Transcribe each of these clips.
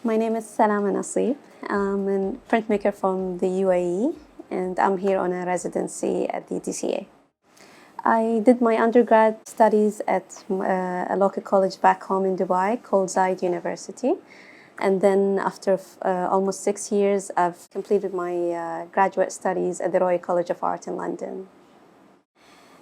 My name is Salama Nasib. I'm a printmaker from the UAE, and I'm here on a residency at the DCA. I did my undergrad studies at a local college back home in Dubai called Zayed University. And then after almost 6 years, I've completed my graduate studies at the Royal College of Art in London.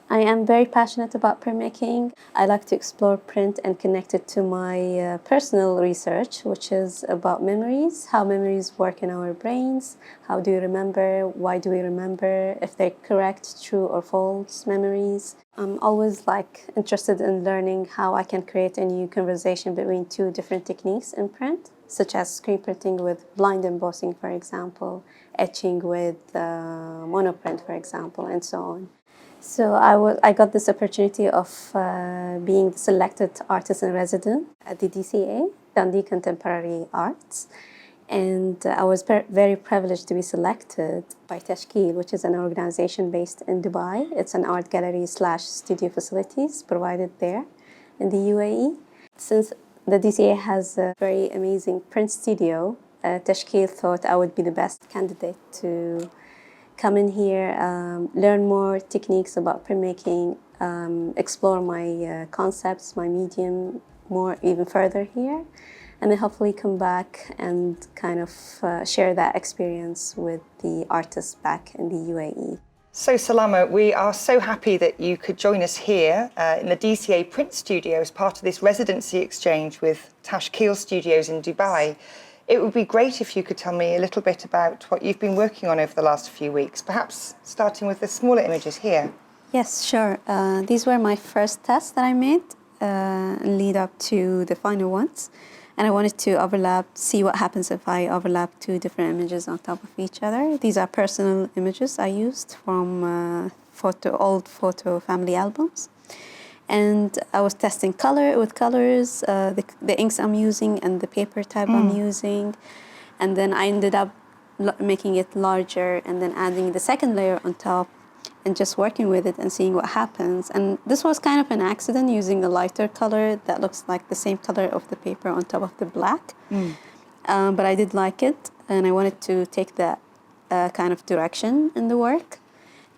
I am very passionate about printmaking. I like to explore print and connect it to my personal research, which is about memories, how memories work in our brains, how do we remember, why do we remember, if they're correct, true or false memories. I'm always interested in learning how I can create a new conversation between two different techniques in print, such as screen printing with blind embossing, for example, etching with monoprint, for example, and so on. So I got this opportunity of being the selected artist in resident at the DCA, Dundee Contemporary Arts. And I was very privileged to be selected by Tashkeel, which is an organization based in Dubai. It's an art gallery / studio facilities provided there in the UAE. Since the DCA has a very amazing print studio, Tashkeel thought I would be the best candidate to come in here, learn more techniques about printmaking, explore my concepts, my medium more even further here, and then hopefully come back and kind of share that experience with the artists back in the UAE. So Salama, we are so happy that you could join us here in the DCA Print Studio as part of this residency exchange with Tashkeel Studios in Dubai. It would be great if you could tell me a little bit about what you've been working on over the last few weeks, perhaps starting with the smaller images here. Yes, sure. These were my first tests that I made lead up to the final ones. And I wanted to see what happens if I overlap two different images on top of each other. These are personal images I used from old photo family albums. And I was testing colors, the inks I'm using and the paper type I'm using. And then I ended up making it larger and then adding the second layer on top and just working with it and seeing what happens. And this was kind of an accident, using a lighter color that looks like the same color of the paper on top of the black. But I did like it, and I wanted to take that kind of direction in the work.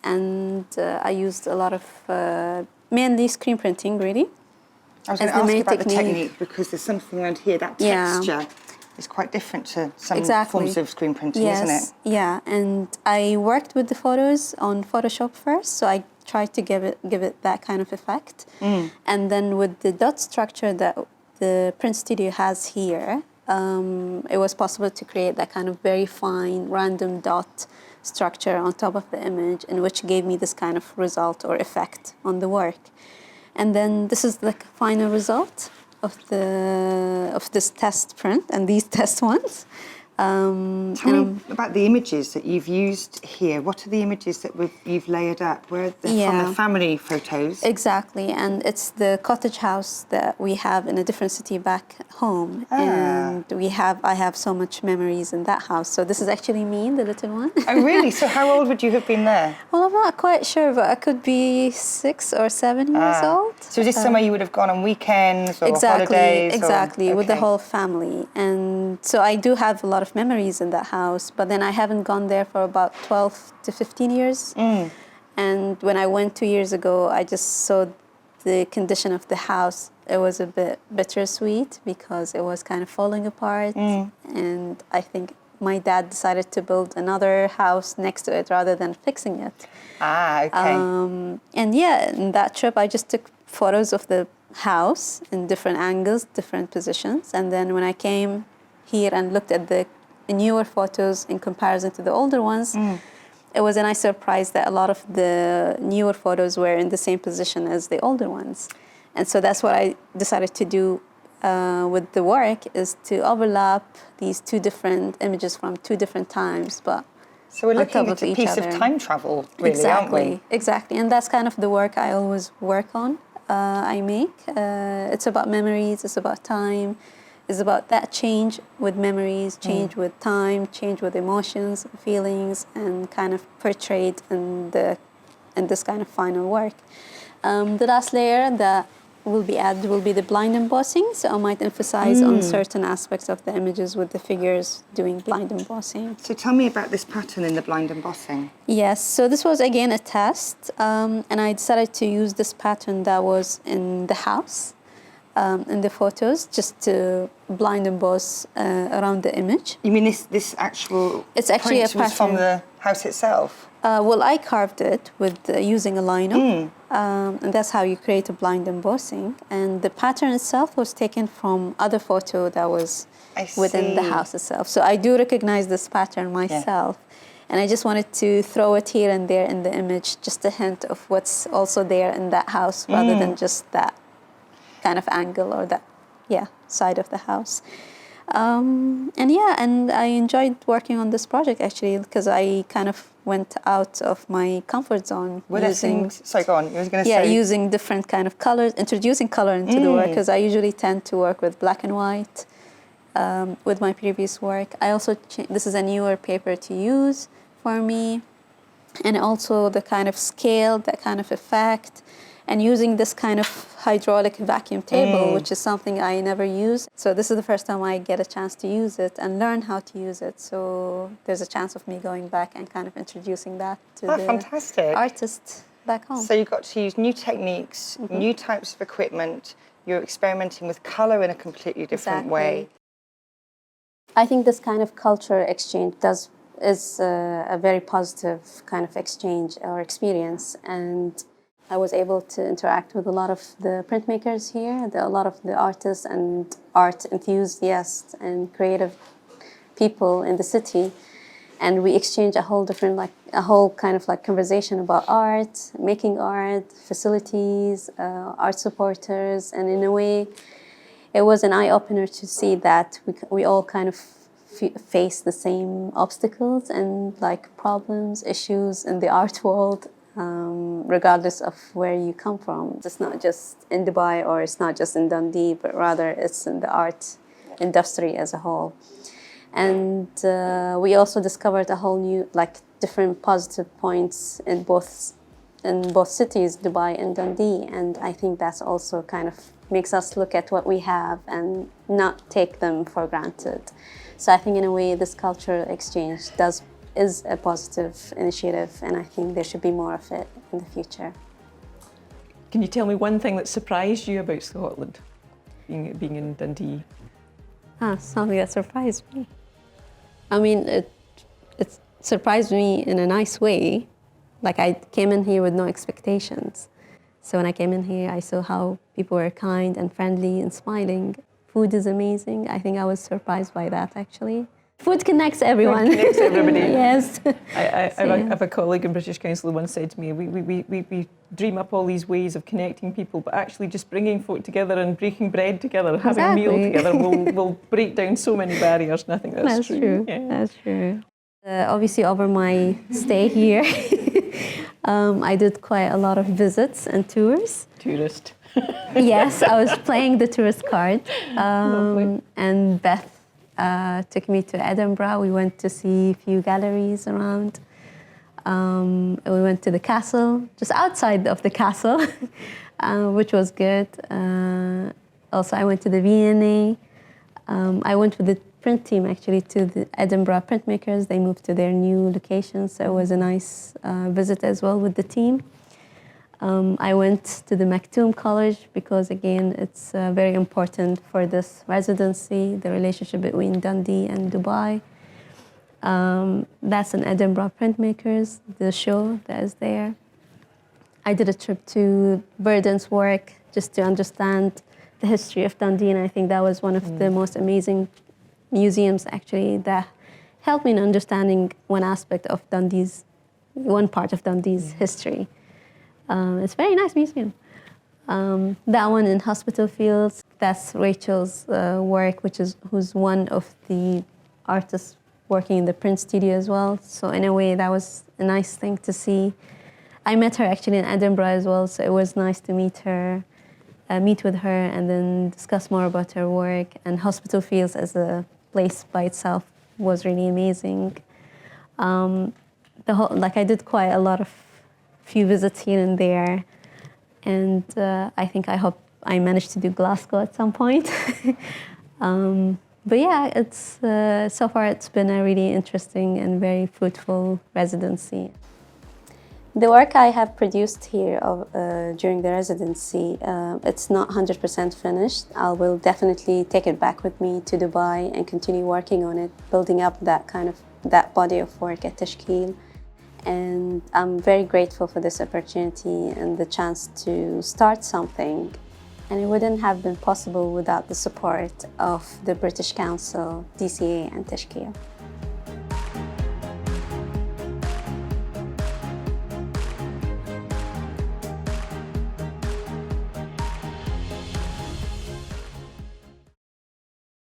And I used a lot of mainly screen printing, really. I was going to ask you about the technique, because there's something around here, that texture is quite different to some forms of screen printing, isn't it? Yeah, and I worked with the photos on Photoshop first, so I tried to give it that kind of effect. And then with the dot structure that the Print Studio has here, it was possible to create that kind of very fine random dot structure on top of the image, and which gave me this kind of result or effect on the work. And then this is the final result of this test print and these test ones. Tell me about the images that you've used here. What are the images that you've layered up? Where they're from the family photos? Exactly, and it's the cottage house that we have in a different city back home. And I have so much memories in that house. So this is actually me, the little one. Oh, really? So how old would you have been there? Well, I'm not quite sure, but I could be 6 or 7 years old. So is this somewhere you would have gone on weekends or holidays? Exactly, with the whole family. And so I do have a lot of memories in that house, but then I haven't gone there for about 12 to 15 years. And when I went 2 years ago, I just saw the condition of the house. It was a bit bittersweet because it was kind of falling apart. And I think my dad decided to build another house next to it rather than fixing it. And in that trip, I just took photos of the house in different angles, different positions. And then when I came here and looked at the newer photos in comparison to the older ones, it was a nice surprise that a lot of the newer photos were in the same position as the older ones. And so that's what I decided to do with the work, is to overlap these two different images from two different times, but so we're looking at a piece of time travel, really, aren't we? Exactly, and that's kind of the work I always work on. I make. It's about memories, it's about time, it's about that change with memories, change with time, change with emotions, feelings, and kind of portrayed in this kind of final work. The last layer that will be added will be the blind embossing. So I might emphasize on certain aspects of the images with the figures doing blind embossing. So tell me about this pattern in the blind embossing. Yes, so this was again a test, and I decided to use this pattern that was in the house, in the photos, just to blind emboss around the image. You mean this actual It's actually print a was from pattern. the house itself? Well, I carved it with using a lino, and that's how you create a blind embossing. And the pattern itself was taken from other photo that was within the house itself. So I do recognize this pattern myself. And I just wanted to throw it here and there in the image, just a hint of what's also there in that house, rather than just that kind of angle or that, side of the house. And I enjoyed working on this project actually, because I kind of went out of my comfort zone. Sorry, go on. You were going to say. Using different kind of colors, introducing color into the work, because I usually tend to work with black and white with my previous work. I also, this is a newer paper to use for me, and also the kind of scale, that kind of effect, and using this kind of hydraulic vacuum table, which is something I never used. So this is the first time I get a chance to use it and learn how to use it. So there's a chance of me going back and kind of introducing that to the fantastic. artist back home. So you got to use new techniques, new types of equipment. You're experimenting with color in a completely different way. I think this kind of culture exchange is a very positive kind of exchange or experience, and I was able to interact with a lot of the printmakers here, a lot of the artists and art enthusiasts and creative people in the city, and we exchanged a whole kind of conversation about art, making art, facilities, art supporters, and in a way, it was an eye-opener to see that we all kind of face the same obstacles and problems, issues in the art world, regardless of where you come from. It's not just in Dubai or it's not just in Dundee, but rather it's in the art industry as a whole. And we also discovered a whole new, different positive points in both cities, Dubai and Dundee. And I think that's also kind of makes us look at what we have and not take them for granted. So I think in a way this cultural exchange is a positive initiative, and I think there should be more of it in the future. Can you tell me one thing that surprised you about Scotland, being in Dundee? Something that surprised me. I mean, it surprised me in a nice way. I came in here with no expectations. So when I came in here, I saw how people were kind and friendly and smiling. Food is amazing. I think I was surprised by that, actually. Food connects everyone. Food connects everybody. Yes. I have a colleague in British Council who once said to me, we dream up all these ways of connecting people, but actually just bringing folk together and breaking bread together, having a meal together will break down so many barriers, and I think that's true. Yeah. That's true. Obviously, over my stay here, I did quite a lot of visits and tours. Tourist. Yes, I was playing the tourist card. And Beth took me to Edinburgh. We went to see a few galleries around. We went to the castle, just outside of the castle, which was good. Also, I went to the V&A. I went with the print team actually to the Edinburgh printmakers. They moved to their new location, so it was a nice visit as well with the team. I went to the Maktoum College because, again, it's very important for this residency, the relationship between Dundee and Dubai. That's in Edinburgh Printmakers, the show that is there. I did a trip to Burden's work just to understand the history of Dundee, and I think that was one of the most amazing museums, actually, that helped me in understanding one part of Dundee's history. It's a very nice museum. That one in Hospital Fields, that's Rachel's work, who's one of the artists working in the Print Studio as well. So in a way, that was a nice thing to see. I met her actually in Edinburgh as well, so it was nice to meet with her and then discuss more about her work. And Hospital Fields as a place by itself was really amazing. I did quite a lot of few visits here and there, and I think I I managed to do Glasgow at some point. But yeah, it's so far it's been a really interesting and very fruitful residency. The work I have produced here during the residency, it's not 100% finished. I will definitely take it back with me to Dubai and continue working on it, building up that body of work at Tashkeel. And I'm very grateful for this opportunity and the chance to start something. And it wouldn't have been possible without the support of the British Council, DCA and Tashkeel.